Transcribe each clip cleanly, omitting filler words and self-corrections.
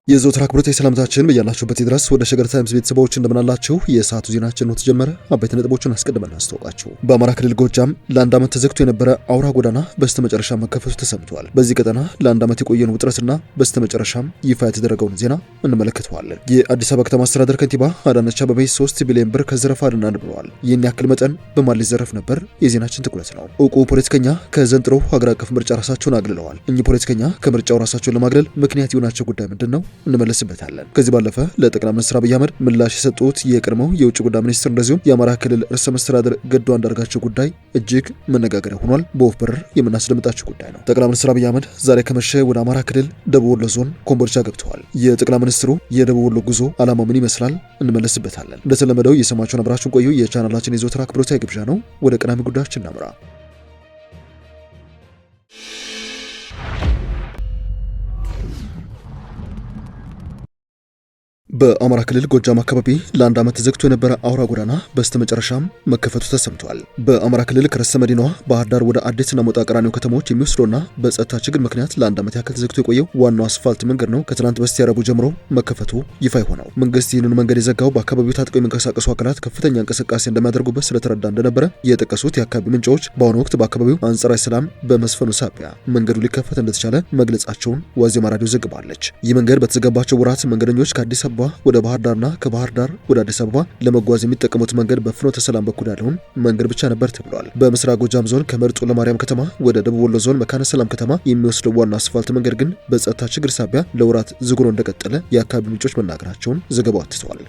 የዘወትር አክብሮት የሰላምታችን በያላችሁበት ድረስ ወደ ሸገር ታይምስ ቤተሰቦች እንደምናላችሁ የሰዓቱ ዜናችን ነው ተጀመረ። አበይት ነጥቦችን አስቀድመን እናስተዋውቃችሁ። በአማራ ክልል ጎጃም ለአንድ ዓመት ተዘግቶ የነበረ አውራ ጎዳና በስተመጨረሻ መከፈቱ ተሰምቷል። በዚህ ቀጠና ለአንድ ዓመት የቆየን ውጥረትና በስተመጨረሻም ይፋ የተደረገውን ዜና እንመለከተዋለን። የአዲስ አበባ ከተማ አስተዳደር ከንቲባ አዳነች አቤቤ 3 ቢሊዮን ብር ከዘረፋ አድነናል ብለዋል። ይህን ያክል መጠን በማን ሊዘረፍ ነበር? የዜናችን ትኩረት ነው። እውቁ ፖለቲከኛ ከዘንድሮ ሀገር አቀፍ ምርጫ ራሳቸውን አግልለዋል። እኚህ ፖለቲከኛ ከምርጫው ራሳቸውን ለማግለል ምክንያት የሆናቸው ጉዳይ ምንድን ነው? እንመለስበታለን። ከዚህ ባለፈ ለጠቅላይ ሚኒስትር አብይ አህመድ ምላሽ የሰጡት የቀድሞው የውጭ ጉዳይ ሚኒስትር እንደዚሁም የአማራ ክልል ርዕሰ መስተዳድር ገዱ አንዳርጋቸው ጉዳይ እጅግ መነጋገሪያ ሆኗል። በወፍ በረር የምናስደምጣቸው ጉዳይ ነው። ጠቅላይ ሚኒስትር አብይ አህመድ ዛሬ ከመሸ ወደ አማራ ክልል ደቡብ ወሎ ዞን ኮምቦልቻ ገብተዋል። የጠቅላይ ሚኒስትሩ የደቡብ ወሎ ጉዞ ዓላማ ምን ይመስላል? እንመለስበታለን። እንደተለመደው የሰማችሁን አብራችሁን ቆዩ። የቻናላችን የዘወትር አክብሮታዊ ግብዣ ነው። ወደ ቀዳሚ ጉዳያችን እናምራ። በአማራ ክልል ጎጃም አካባቢ ለአንድ ዓመት ተዘግቶ የነበረ አውራ ጎዳና በስተመጨረሻም መከፈቱ ተሰምቷል። በአማራ ክልል ከርዕሰ መዲናዋ ባህር ዳር ወደ አዲስና ሞጣ ቀራኒዮ ከተሞች የሚወስደውና በጸጥታ ችግር ምክንያት ለአንድ ዓመት ያክል ተዘግቶ የቆየው ዋናው አስፋልት መንገድ ነው ከትናንት በስቲያ ረቡዕ ጀምሮ መከፈቱ ይፋ የሆነው። መንግስት ይህንን መንገድ የዘጋው በአካባቢው ታጥቀው የሚንቀሳቀሱ አካላት ከፍተኛ እንቅስቃሴ እንደሚያደርጉበት ስለተረዳ እንደነበረ የጠቀሱት የአካባቢ ምንጮች በአሁኑ ወቅት በአካባቢው አንጻራዊ ሰላም በመስፈኑ ሳቢያ መንገዱ ሊከፈት እንደተቻለ መግለጻቸውን ዋዜማ ራዲዮ ዘግባለች። ይህ መንገድ በተዘጋባቸው ወራት መንገደኞች ከአዲስ አበባ ወደ ባህር ዳርና ከባህር ዳር ወደ አዲስ አበባ ለመጓዝ የሚጠቀሙት መንገድ በፍኖተ ሰላም በኩል ያለውን መንገድ ብቻ ነበር ተብሏል። በምስራቅ ጎጃም ዞን ከመርጦ ለማርያም ከተማ ወደ ደቡብ ወሎ ዞን መካነ ሰላም ከተማ የሚወስደው ዋና አስፋልት መንገድ ግን በጸጥታ ችግር ሳቢያ ለወራት ዝግ ሆኖ እንደቀጠለ የአካባቢ ምንጮች መናገራቸውን ዘገባው አትተዋል።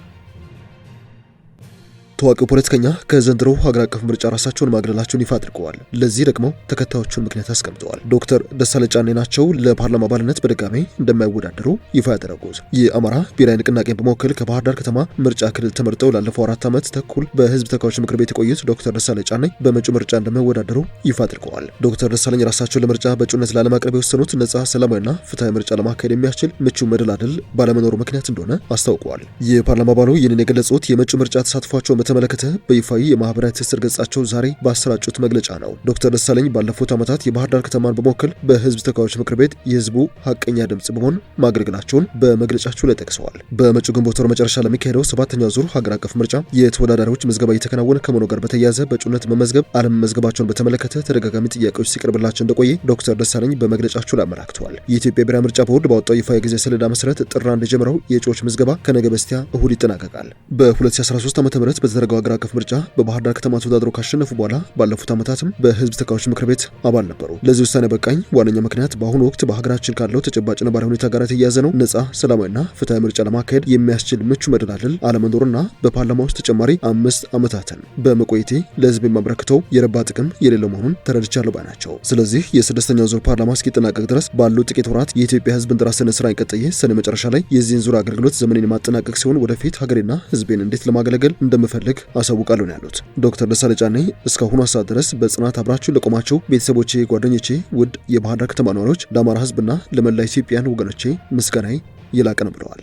ታዋቂው ፖለቲከኛ ከዘንድሮ ሀገር አቀፍ ምርጫ ራሳቸውን ማግለላቸውን ይፋ አድርገዋል። ለዚህ ደግሞ ተከታዮቹን ምክንያት አስቀምጠዋል። ዶክተር ደሳለኝ ጫኔ ናቸው ለፓርላማ አባልነት በድጋሜ እንደማይወዳደሩ ይፋ ያደረጉት። የአማራ ብሔራዊ ንቅናቄን በመወከል ከባህር ዳር ከተማ ምርጫ ክልል ተመርጠው ላለፈው 4 ዓመት ተኩል በህዝብ ተወካዮች ምክር ቤት የቆዩት ዶክተር ደሳለኝ ጫኔ በመጪው ምርጫ እንደማይወዳደሩ ይፋ አድርገዋል። ዶክተር ደሳለኝ ራሳቸውን ለምርጫ በእጩነት ላለማቅረብ የወሰኑት ነጻ፣ ሰላማዊና ፍትሐዊ ምርጫ ለማካሄድ የሚያስችል ምቹ መደላድል ባለመኖሩ ምክንያት እንደሆነ አስታውቀዋል። የፓርላማ አባሉ ይህንን የገለጹት የመጪው ምርጫ ተሳትፏቸውን በተመለከተ በይፋዊ የማህበራዊ ትስስር ገጻቸው ዛሬ ባሰራጩት መግለጫ ነው። ዶክተር ደሳለኝ ባለፉት ዓመታት የባህር ዳር ከተማን በመወከል በህዝብ ተወካዮች ምክር ቤት የህዝቡ ሀቀኛ ድምጽ በመሆን ማገልገላቸውን በመግለጫቸው ላይ ጠቅሰዋል። በመጪው ግንቦት ወር መጨረሻ ለሚካሄደው 7ኛው ዙር ሀገር አቀፍ ምርጫ የተወዳዳሪዎች ምዝገባ እየተከናወነ ከመሆኑ ጋር በተያያዘ በእጩነት መመዝገብ አለመመዝገባቸውን በተመለከተ ተደጋጋሚ ጥያቄዎች ሲቀርብላቸው እንደቆየ ዶክተር ደሳለኝ በመግለጫቸው ላይ አመላክተዋል። የኢትዮጵያ ብሔራዊ ምርጫ ቦርድ ባወጣው ይፋ የጊዜ ሰሌዳ መሰረት ጥር 1 የጀመረው የእጩዎች ምዝገባ ከነገ በስቲያ እሁድ ይጠናቀቃል። በ2013 ዓ.ም በተደረገው ሀገር አቀፍ ምርጫ በባህር ዳር ከተማ ተወዳድረው ካሸነፉ በኋላ ባለፉት ዓመታትም በህዝብ ተወካዮች ምክር ቤት አባል ነበሩ። ለዚህ ውሳኔ በቃኝ ዋነኛ ምክንያት በአሁኑ ወቅት በሀገራችን ካለው ተጨባጭ ነባራዊ ሁኔታ ጋር የተያያዘ ነው። ነጻ፣ ሰላማዊና ፍትሐዊ ምርጫ ለማካሄድ የሚያስችል ምቹ መደላድል አለመኖርና በፓርላማ ውስጥ ተጨማሪ 5 ዓመታትን በመቆየቴ ለህዝብ የማበረክተው የረባ ጥቅም የሌለው መሆኑን ተረድቻለሁ ባይ ናቸው። ስለዚህ የ6ኛው ዙር ፓርላማ እስኪጠናቀቅ ድረስ ባሉ ጥቂት ወራት የኢትዮጵያ ህዝብ እንደራሴን ስራ ቀጥዬ ሰኔ መጨረሻ ላይ የዚህን ዙር አገልግሎት ዘመኔን ማጠናቀቅ ሲሆን ወደፊት ሀገሬና ህዝቤን እንዴት ለማገለገል እንደምፈልግ አሳውቃለሁ ነው ያሉት። ዶክተር ደሳለኝ ጫኔ እስካሁኑ ሰዓት ድረስ በጽናት አብራችሁ ለቆማችሁ ቤተሰቦቼ፣ ጓደኞቼ፣ ውድ የባህር ዳር ከተማ ነዋሪዎች፣ ለአማራ ህዝብና ለመላ ኢትዮጵያን ወገኖቼ ምስጋናዬ የላቀ ነው ብለዋል።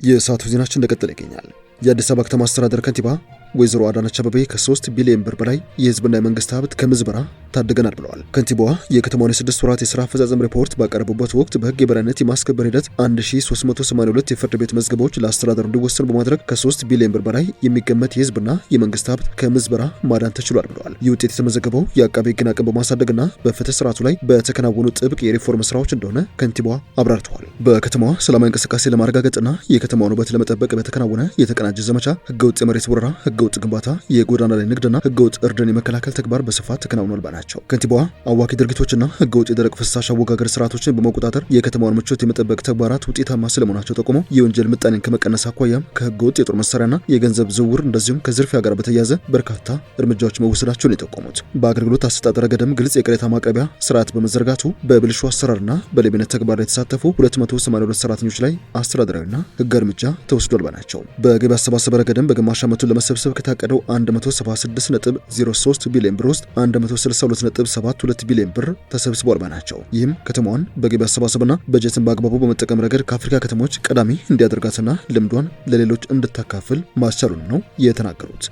የሰዓቱ ዜናችን እንደቀጠለ ይገኛል። የአዲስ አበባ ከተማ አስተዳደር ከንቲባ ወይዘሮ አዳነች አቤቤ ከ3 ቢሊዮን ብር በላይ የህዝብና የመንግስት ሀብት ከምዝበራ ታድገናል ብለዋል። ከንቲባዋ የከተማውን የ6 ወራት የስራ አፈጻጸም ሪፖርት ባቀረቡበት ወቅት በህግ የበላይነት የማስከበር ሂደት 1382 የፍርድ ቤት መዝገቦች ለአስተዳደሩ እንዲወሰኑ በማድረግ ከ3 ቢሊዮን ብር በላይ የሚገመት የህዝብና የመንግስት ሀብት ከምዝበራ ማዳን ተችሏል ብለዋል። ይህ ውጤት የተመዘገበው የአቃቤ ህግን አቅም በማሳደግና በፍትህ ስርዓቱ ላይ በተከናወኑ ጥብቅ የሪፎርም ስራዎች እንደሆነ ከንቲባዋ አብራርተዋል። በከተማዋ ሰላማዊ እንቅስቃሴ ለማረጋገጥና የከተማውን ውበት ለመጠበቅ በተከናወነ የተቀናጀ ዘመቻ ህገወጥ የመሬት ወረራ፣ ህገወጥ ግንባታ፣ የጎዳና ላይ ንግድና ህገወጥ እርድን የመከላከል ተግባር በስፋት ተከናውኗል ባናቸው። ከንቲባዋ አዋኪ ድርጊቶችና ህገወጥ የደረቅ ፍሳሽ አወጋገር ስርዓቶችን በመቆጣጠር የከተማውን ምቾት የመጠበቅ ተግባራት ውጤታማ ስለመሆናቸው ጠቁመው የወንጀል ምጣኔን ከመቀነስ አኳያም ከህገወጥ የጦር መሳሪያና የገንዘብ ዝውውር እንደዚሁም ከዝርፊያ ጋር በተያያዘ በርካታ እርምጃዎች መወሰዳቸውን የጠቆሙት በአገልግሎት አሰጣጥ ረገድም ግልጽ የቅሬታ ማቅረቢያ ስርዓት በመዘርጋቱ በብልሹ አሰራርና በሌብነት ተግባር ላይ የተሳተፉ 282 ሰራተኞች ላይ አስተዳደራዊና ህግ እርምጃ ተወስዷል ባናቸው። በገቢ አሰባሰብ ረገድም በግማሽ ዓመቱን ለመሰብሰብ ከታቀደው 176.03 ቢሊዮን ብር ውስጥ 162.72 ቢሊዮን ብር ተሰብስቧል ባናቸው። ይህም ከተማዋን በገቢ አሰባሰብና በጀትን በአግባቡ በመጠቀም ረገድ ከአፍሪካ ከተሞች ቀዳሚ እንዲያደርጋትና ልምዷን ለሌሎች እንድታካፍል ማስቻሉን ነው የተናገሩት።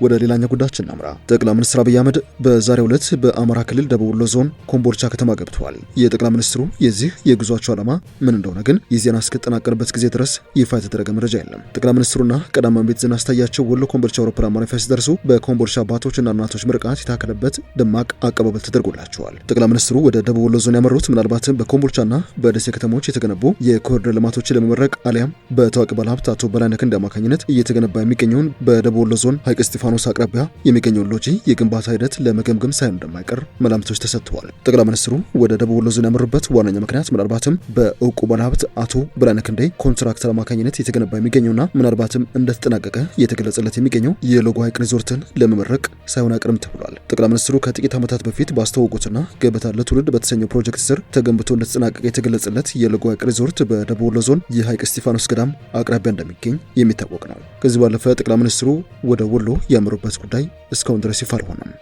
ወደ ሌላኛ ጉዳያችን እናምራ። ጠቅላይ ሚኒስትር አብይ አህመድ በዛሬው ዕለት በአማራ ክልል ደቡብ ወሎ ዞን ኮምቦልቻ ከተማ ገብተዋል። የጠቅላይ ሚኒስትሩ የዚህ የጉዟቸው ዓላማ ምን እንደሆነ ግን የዜና እስከተጠናቀረበት ጊዜ ድረስ ይፋ የተደረገ መረጃ የለም። ጠቅላይ ሚኒስትሩና ቀዳማዊ ቤት ዜና አስታያቸው ወሎ ኮምቦልቻ አውሮፕላን ማረፊያ ሲደርሱ በኮምቦልቻ አባቶችና እናቶች ምርቃት የታከለበት ደማቅ አቀባበል ተደርጎላቸዋል። ጠቅላይ ሚኒስትሩ ወደ ደቡብ ወሎ ዞን ያመሩት ምናልባትም በኮምቦልቻና በደሴ ከተሞች የተገነቡ የኮሪደር ልማቶችን ለመመረቅ አሊያም በታዋቂ ባለሀብት አቶ በላይነህ ክንዴ አማካኝነት እየተገነባ የሚገኘውን በደቡብ ወሎ ዞን ሐይቅ እስጢፋኖስ አቅራቢያ የሚገኘውን ሎጂ የግንባታ ሂደት ለመገምገም ሳይሆን እንደማይቀር መላምቶች ተሰጥተዋል። ጠቅላይ ሚኒስትሩ ወደ ደቡብ ወሎ ዞን ያመሩበት ዋነኛ ምክንያት ምናልባትም በእውቁ ባለሀብት አቶ በላይነህ ክንዴ ኮንትራክተር አማካኝነት የተገነባ የሚገኘውና ምናልባትም እንደተጠናቀቀ የተገለጸለት የሚገኘው የሎጎ ሐይቅ ሪዞርትን ለመመረቅ ሳይሆን አይቀርም ተብሏል። ጠቅላይ ሚኒስትሩ ከጥቂት ዓመታት በፊት ባስተዋወቁትና ገበታ ለትውልድ በተሰኘው ፕሮጀክት ስር ተገንብቶ እንደተጠናቀቀ የተገለጸለት የሎጎ ሐይቅ ሪዞርት በደቡብ ወሎ ዞን የሐይቅ እስጢፋኖስ ገዳም አቅራቢያ እንደሚገኝ የሚታወቅ ነው። ከዚህ ባለፈ ጠቅላይ ሚኒስትሩ ወደ ወሎ ያመሩበት ጉዳይ እስካሁን ድረስ ይፋ አልሆነም።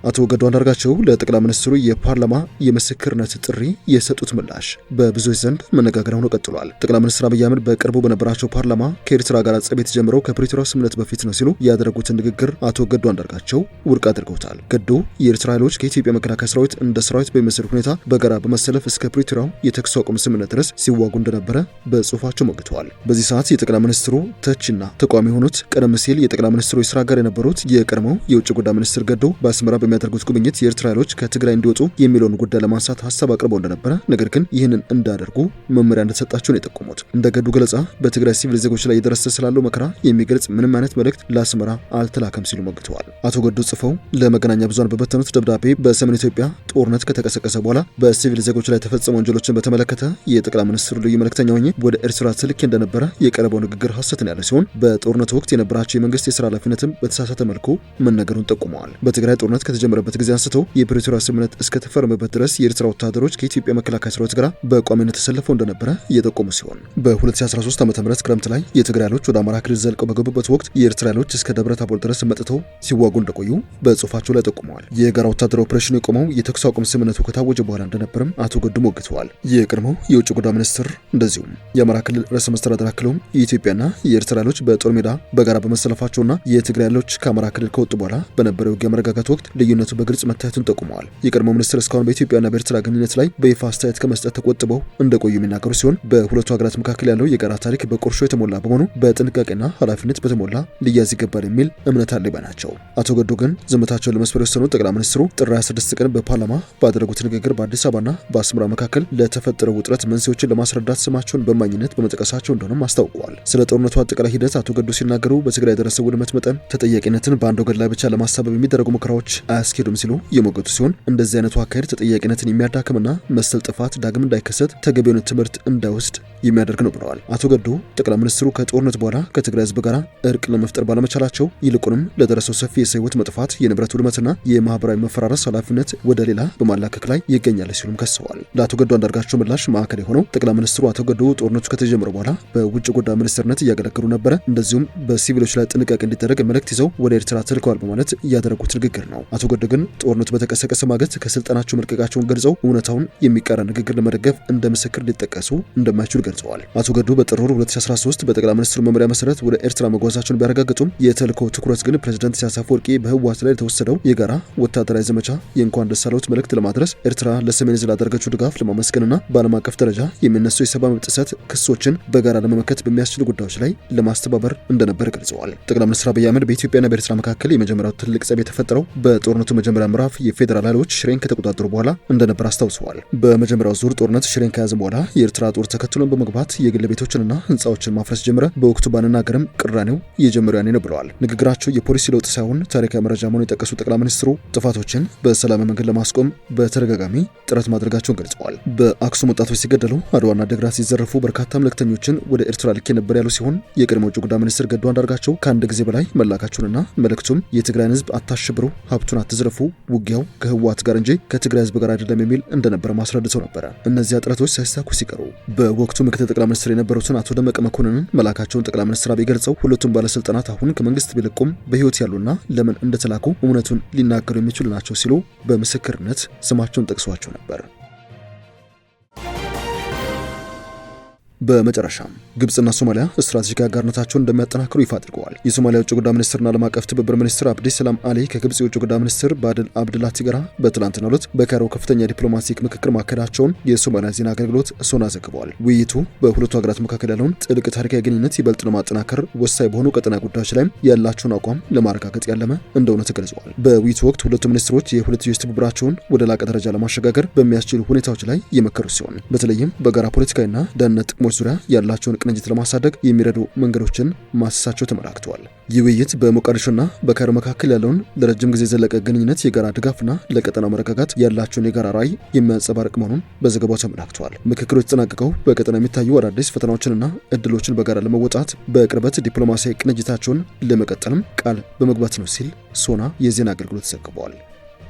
አቶ ገዱ አንዳርጋቸው ለጠቅላይ ሚኒስትሩ የፓርላማ የምስክርነት ጥሪ የሰጡት ምላሽ በብዙዎች ዘንድ መነጋገሪያ ሆኖ ቀጥሏል። ጠቅላይ ሚኒስትር አብይ አህመድ በቅርቡ በነበራቸው ፓርላማ ከኤርትራ ጋር ጸብ የተጀመረው ከፕሪቶሪያው ስምምነት በፊት ነው ሲሉ ያደረጉትን ንግግር አቶ ገዱ አንዳርጋቸው ውድቅ አድርገውታል። ገዱ የኤርትራ ኃይሎች ከኢትዮጵያ መከላከያ ሰራዊት እንደ ሰራዊት በሚመስል ሁኔታ በጋራ በመሰለፍ እስከ ፕሪቶሪያው የተኩስ አቁም ስምምነት ድረስ ሲዋጉ እንደነበረ በጽሁፋቸው ሞግተዋል። በዚህ ሰዓት የጠቅላይ ሚኒስትሩ ተችና ተቋሚ የሆኑት ቀደም ሲል የጠቅላይ ሚኒስትሩ የስራ ጋር የነበሩት የቀድሞው የውጭ ጉዳይ ሚኒስትር ገዱ በአስመራ በሚያደርጉት ጉብኝት የኤርትራ ኃይሎች ከትግራይ እንዲወጡ የሚለውን ጉዳይ ለማንሳት ሀሳብ አቅርበው እንደነበረ፣ ነገር ግን ይህንን እንዳደርጉ መመሪያ እንደተሰጣቸው ነው የጠቆሙት። እንደ ገዱ ገለጻ በትግራይ ሲቪል ዜጎች ላይ የደረሰ ስላለው መከራ የሚገልጽ ምንም አይነት መልእክት ለአስመራ አልተላከም ሲሉ ሞግተዋል። አቶ ገዱ ጽፈው ለመገናኛ ብዙሃን በበተኑት ደብዳቤ በሰሜን ኢትዮጵያ ጦርነት ከተቀሰቀሰ በኋላ በሲቪል ዜጎች ላይ የተፈጸሙ ወንጀሎችን በተመለከተ የጠቅላይ ሚኒስትሩ ልዩ መልእክተኛ ሆኜ ወደ ኤርትራ ስልኬ እንደነበረ የቀረበው ንግግር ሐሰትን ያለ ሲሆን በጦርነቱ ወቅት የነበራቸው የመንግስት የስራ ኃላፊነትም በተሳሳተ መልኩ መነገሩን ጠቁመዋል። በትግራይ ጦርነት ከተጀመረበት ጊዜ አንስቶ የፕሪቶሪያ ስምምነት እስከተፈረመበት ድረስ የኤርትራ ወታደሮች ከኢትዮጵያ መከላከያ ሰራዊት ጋር በቋሚነት ተሰልፈው እንደነበረ እየጠቆሙ ሲሆን በ2013 ዓ.ም ክረምት ላይ የትግራይ ኃይሎች ወደ አማራ ክልል ዘልቀው በገቡበት ወቅት የኤርትራ ኃይሎች እስከ ደብረ ታቦር ድረስ መጥተው ሲዋጉ እንደቆዩ በጽሁፋቸው ላይ ጠቁመዋል። የጋራ ወታደራዊ ኦፕሬሽን የቆመው የተኩስ አቁም ስምምነቱ ከታወጀ በኋላ እንደነበረም አቶ ገዱ ሞግተዋል። የቀድሞው የውጭ ጉዳይ ሚኒስትር እንደዚሁም የአማራ ክልል ርዕሰ መስተዳድር አክለውም የኢትዮጵያና የኤርትራ ኃይሎች በጦር ሜዳ በጋራ በመሰለፋቸውና የትግራይ ኃይሎች ከአማራ ክልል ከወጡ በኋላ በነበረው የውጊያ መረጋጋት ወቅት ልዩነቱ በግልጽ መታየቱን ጠቁመዋል። የቀድሞው ሚኒስትር እስካሁን በኢትዮጵያና በኤርትራ ግንኙነት ላይ በይፋ አስተያየት ከመስጠት ተቆጥበው እንደቆዩ የሚናገሩ ሲሆን በሁለቱ ሀገራት መካከል ያለው የጋራ ታሪክ በቁርሾ የተሞላ በመሆኑ በጥንቃቄና ኃላፊነት በተሞላ ሊያዝ ይገባል የሚል እምነት አለ ናቸው። አቶ ገዱ ግን ዝምታቸውን ለመስበር የወሰኑት ጠቅላይ ሚኒስትሩ ጥር 26 ቀን በፓርላማ ባደረጉት ንግግር በአዲስ አበባና በአስመራ መካከል ለተፈጠረው ውጥረት መንስኤዎችን ለማስረዳት ስማቸውን በማኝነት በመጥቀሳቸው እንደሆነም አስታውቀዋል። ስለ ጦርነቱ አጠቃላይ ሂደት አቶ ገዱ ሲናገሩ በትግራይ የደረሰው ውድመት መጠን ተጠያቂነትን በአንድ ወገን ላይ ብቻ ለማሳበብ የሚደረጉ ሙከራዎች አያስኬዱም ሲሉ የሞገቱ ሲሆን እንደዚህ አይነቱ አካሄድ ተጠያቂነትን የሚያዳክምና መሰል ጥፋት ዳግም እንዳይከሰት ተገቢውን ትምህርት እንዳይወስድ የሚያደርግ ነው ብለዋል። አቶ ገዱ ጠቅላይ ሚኒስትሩ ከጦርነት በኋላ ከትግራይ ህዝብ ጋር እርቅ ለመፍጠር ባለመቻላቸው ይልቁንም ለደረሰው ሰፊ የሰው ህይወት መጥፋት፣ የንብረት ውድመትና የማህበራዊ መፈራረስ ኃላፊነት ወደ ሌላ በማላከክ ላይ ይገኛል ሲሉም ከሰዋል። ለአቶ ገዱ አንዳርጋቸው ምላሽ ማዕከል የሆነው ጠቅላይ ሚኒስትሩ አቶ ገዱ ጦርነቱ ከተጀመረ በኋላ በውጭ ጉዳይ ሚኒስትርነት እያገለገሉ ነበረ፣ እንደዚሁም በሲቪሎች ላይ ጥንቃቄ እንዲደረግ መልእክት ይዘው ወደ ኤርትራ ተልከዋል በማለት ያደረጉት ንግግር ነው። አቶ ገዱ ግን ጦርነቱ በተቀሰቀሰ ማግስት ከስልጣናቸው መልቀቃቸውን ገልጸው እውነታውን የሚቃረን ንግግር ለመደገፍ እንደ ምስክር ሊጠቀሱ እንደማይችሉ ገልጸዋል። አቶ ገዱ በጥር 2013 በጠቅላይ ሚኒስትሩ መመሪያ መሰረት ወደ ኤርትራ መጓዛቸውን ቢያረጋግጡም የተልእኮው ትኩረት ግን ፕሬዝዳንት ኢሳያስ አፈወርቂ በህወሓት ላይ የተወሰደው የጋራ ወታደራዊ ዘመቻ የእንኳን ደስ አለዎት መልእክት ለማድረስ ኤርትራ ለሰሜን ዕዝ ላደረገችው ድጋፍ ለማመስገንና በዓለም አቀፍ ደረጃ የሚነሱ የሰብአዊ መብት ጥሰት ክሶችን በጋራ ለመመከት በሚያስችሉ ጉዳዮች ላይ ለማስተባበር እንደነበር ገልጸዋል። ጠቅላይ ሚኒስትር አብይ አህመድ በኢትዮጵያና በኤርትራ መካከል የመጀመሪያው ትልቅ ጸብ የተፈጠረው በጦርነቱ መጀመሪያ ምዕራፍ የፌዴራል ኃይሎች ሽሬን ከተቆጣጠሩ በኋላ እንደነበር አስታውሰዋል። በመጀመሪያው ዙር ጦርነት ሽሬን ከያዘ በኋላ የኤርትራ ጦር ተከትሎን በመግባት የግል ቤቶችንና ህንፃዎችን ማፍረስ ጀመረ። በወቅቱ ባንናገርም ቅራኔው የጀመረው ያኔ ነው ብለዋል። ንግግራቸው የፖሊሲ ለውጥ ሳይሆን ታሪካዊ መረጃ መሆኑን የጠቀሱ ጠቅላይ ሚኒስትሩ ጥፋቶችን በሰላማዊ መንገድ ለማስቆም በተደጋጋሚ ጥረት ማድረጋቸውን ገልጸዋል። በአክሱም ወጣቶች ሲገደሉ፣ አድዋና ደግራት ሲዘረፉ በርካታ መልእክተኞችን ወደ ኤርትራ ልኬ ነበር ያሉ ሲሆን የቀድሞ ውጭ ጉዳይ ሚኒስትር ገዱ አንዳርጋቸው ከአንድ ጊዜ በላይ መላካቸውንና መልእክቱም የትግራይን ህዝብ አታሽብሩ፣ ሀብቱን አትዝረፉ፣ ውጊያው ከህወሓት ጋር እንጂ ከትግራይ ህዝብ ጋር አይደለም የሚል እንደነበረ ማስረድተው ነበረ። እነዚያ ጥረቶች ሳይሳኩ ሲቀሩ በወቅቱ ምክትል ጠቅላይ ሚኒስትር የነበሩትን አቶ ደመቀ መኮንንን መላካቸውን ጠቅላይ ሚኒስትር አብይ ገልጸው ሁለቱም ባለስልጣናት አሁን ከመንግስት ቢለቁም በህይወት ያሉና ለምን እንደተላኩ እውነቱን ሊናገሩ የሚችሉ ናቸው ሲሉ በምስክርነት ስማቸውን ጠቅሷቸው ነበር። በመጨረሻም ግብጽና ሶማሊያ ስትራቴጂካዊ አጋርነታቸውን እንደሚያጠናክሩ ይፋ አድርገዋል። የሶማሊያ ውጭ ጉዳይ ሚኒስትርና ዓለም አቀፍ ትብብር ሚኒስትር አብዲ ሰላም አሊ ከግብጽ የውጭ ጉዳይ ሚኒስትር ባድል አብድላቲ ጋር በትላንትናው ዕለት በካይሮ ከፍተኛ ዲፕሎማቲክ ምክክር ማካሄዳቸውን የሶማሊያ ዜና አገልግሎት ሶና ዘግቧል። ውይይቱ በሁለቱ ሀገራት መካከል ያለውን ጥልቅ ታሪካዊ ግንኙነት ይበልጥ ለማጠናከር ወሳኝ በሆኑ ቀጠናዊ ጉዳዮች ላይ ያላቸውን አቋም ለማረጋገጥ ያለመ እንደሆነ ተገልጿል። በውይይቱ ወቅት ሁለቱ ሚኒስትሮች የሁለትዮሽ ትብብራቸውን ወደ ላቀ ደረጃ ለማሸጋገር በሚያስችሉ ሁኔታዎች ላይ የመከሩ ሲሆን በተለይም በጋራ ፖለቲካዊና ደህንነት ጥቅሞች ዙሪያ ያላቸውን ቅንጅት ለማሳደግ የሚረዱ መንገዶችን ማሰሳቸው ተመላክተዋል። ይህ ውይይት በሞቃዲሾና በካይሮ መካከል ያለውን ለረጅም ጊዜ ዘለቀ ግንኙነት የጋራ ድጋፍና ለቀጠናው መረጋጋት ያላቸውን የጋራ ራዕይ የሚያንጸባርቅ መሆኑን በዘገባው ተመላክተዋል። ምክክሩ የተጠናቀቀው በቀጠናው የሚታዩ አዳዲስ ፈተናዎችንና እድሎችን በጋራ ለመወጣት በቅርበት ዲፕሎማሲያዊ ቅንጅታቸውን ለመቀጠልም ቃል በመግባት ነው ሲል ሶና የዜና አገልግሎት ዘግቧል።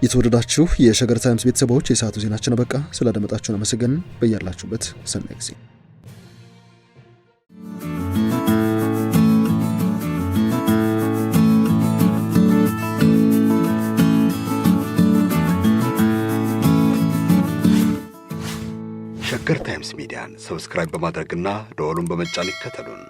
የተወደዳችሁ የሸገር ታይምስ ቤተሰቦች የሰዓቱ ዜናችን አበቃ። ስላደመጣችሁን አመሰገንን። በያላችሁበት ሰናይ ጊዜ። ሸገር ታይምስ ሚዲያን ሰብስክራይብ በማድረግና ደወሉን በመጫን ይከተሉን።